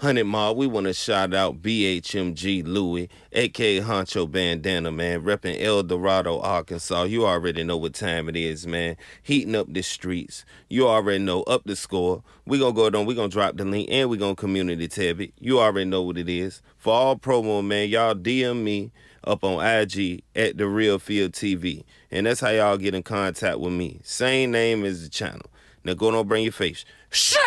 100 Mile, we want to shout out BHMG Louis, aka Honcho Bandana, man, repping El Dorado, Arkansas. You already know what time it is, man. Heating up the streets. You already know, up the score. We gonna go down, we gonna drop the link, and we gonna community tab it. You already know what it is. For all promo, man, y'all DM me up on IG at The Real Field TV. And that's how y'all get in contact with me. Same name as the channel. Now go on, bring your face. Shut!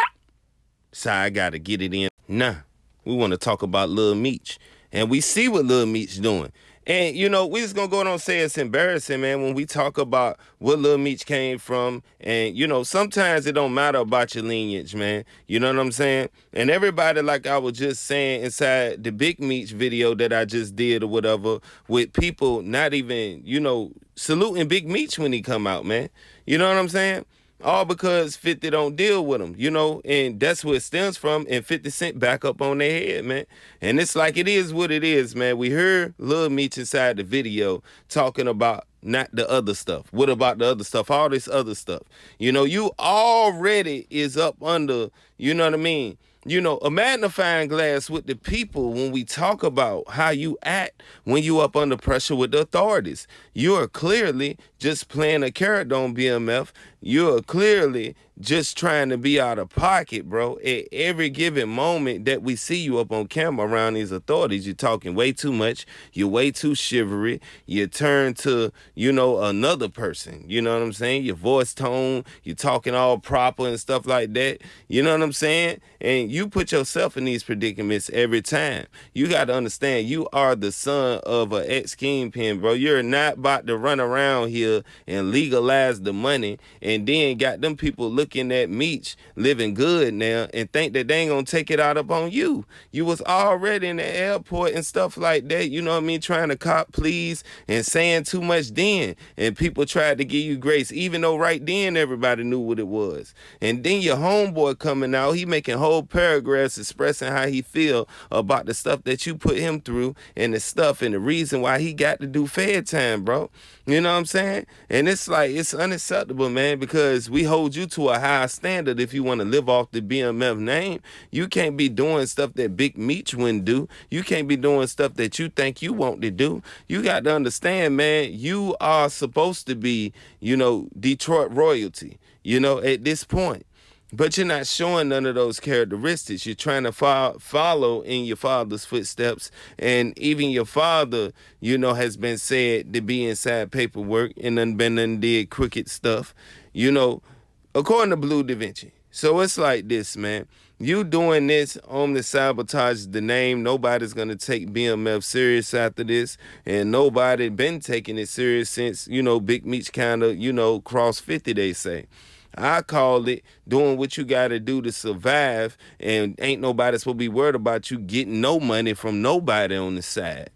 So I gotta get it in. Nah, we want to talk about Lil Meech. And we see what Lil Meech doing. And, you know, we just gonna go on and say it's embarrassing, man, when we talk about where Lil Meech came from. And, you know, sometimes it don't matter about your lineage, man. You know what I'm saying? And everybody, like I was just saying inside the Big Meech video that I just did or whatever, with people not even, you know, saluting Big Meech when he come out, man. You know what I'm saying? All because 50 don't deal with them, you know, and that's where it stems from, and 50 Cent back up on their head, man. And it's like it is what it is, man. We heard Lil Meech inside the video talking about not the other stuff. What about the other stuff? All this other stuff. You know, you already is up under, you know what I mean? You know, a magnifying glass with the people when we talk about how you act when you up under pressure with the authorities. You are clearly just playing a character on BMF. You are clearly just trying to be out of pocket, bro. At every given moment that we see you up on camera around these authorities, you're talking way too much. You're way too shivery. You turn to, you know, another person. You know what I'm saying? Your voice tone, you're talking all proper and stuff like that. You know what I'm saying? And you put yourself in these predicaments every time. You got to understand, you are the son of an ex-kingpin, bro. You're not about to run around here and legalize the money and then got them people looking at Meech living good now and think that they ain't gonna take it out up on you. You was already in the airport and stuff like that, you know what I mean, trying to cop pleas and saying too much then, and people tried to give you grace, even though right then everybody knew what it was. And then your homeboy coming out, he making whole paragraphs expressing how he feel about the stuff that you put him through and the stuff and the reason why he got to do Fed time, bro. You know what I'm saying? And it's like, it's unacceptable, man, because we hold you to a high standard if you want to live off the BMF name. You can't be doing stuff that Big Meech wouldn't do. You can't be doing stuff that you think you want to do. You got to understand, man, you are supposed to be, you know, Detroit royalty, you know, at this point. But you're not showing none of those characteristics. You're trying to follow in your father's footsteps. And even your father, you know, has been said to be inside paperwork and done did crooked stuff, you know, according to Blue Da Vinci. So it's like this, man. You doing this only sabotages the name. Nobody's going to take BMF serious after this. And nobody been taking it serious since, you know, Big Meech kind of, you know, crossed 50, they say. I call it doing what you got to do to survive, and ain't nobody supposed to be worried about you getting no money from nobody on the side.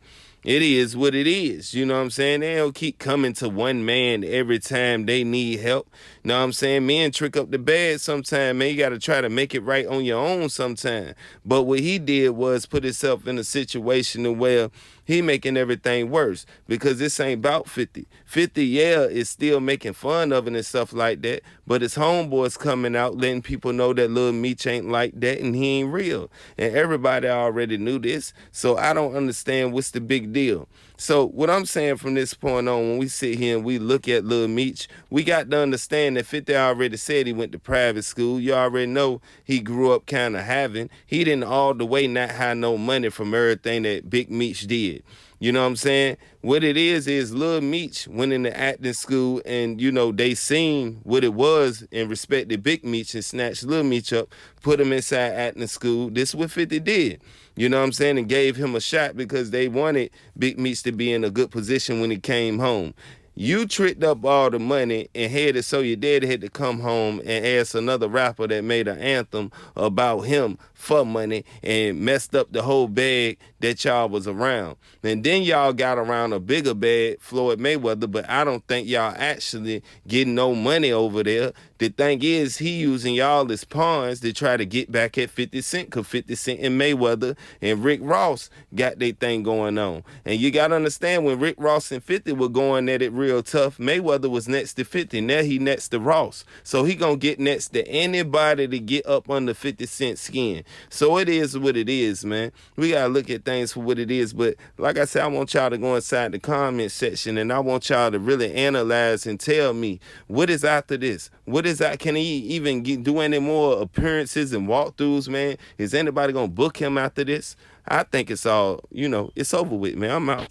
It is what it is, you know what I'm saying? They don't keep coming to one man every time they need help. You know what I'm saying? Men trick up the bed sometime, man. You got to try to make it right on your own sometime. But what he did was put himself in a situation where he making everything worse, because this ain't about 50. 50, yeah, is still making fun of it and stuff like that, but his homeboys coming out letting people know that Lil Meech ain't like that and he ain't real. And everybody already knew this, so I don't understand what's the big deal. So what I'm saying from this point on, when we sit here and we look at Lil Meech, we got to understand that 50 already said he went to private school. You already know he grew up kind of having. He didn't all the way not have no money from everything that Big Meech did. You know what I'm saying? What it is Lil Meech went into acting school and, you know, they seen what it was and respected Big Meech and snatched Lil Meech up, put him inside acting school. This is what 50 did. You know what I'm saying? And gave him a shot because they wanted Big Meech to be in a good position when he came home. You tricked up all the money and had it so your daddy had to come home and ask another rapper that made an anthem about him for money and messed up the whole bag that y'all was around. And then y'all got around a bigger bag, Floyd Mayweather, but I don't think y'all actually getting no money over there. The thing is, he using y'all as pawns to try to get back at 50 Cent, because 50 Cent and Mayweather and Rick Ross got their thing going on. And you got to understand, when Rick Ross and 50 were going at it real tough, Mayweather was next to 50. Now he next to Ross. So he gonna get next to anybody to get up under 50 Cent's skin. So it is what it is, man. We gotta look at things for what it is. But like I said, I want y'all to go inside the comment section, and I want y'all to really analyze and tell me what is after this. What is that? Can he even do any more appearances and walkthroughs, man? Is anybody gonna book him after this? I think it's all, it's over with, man. I'm out.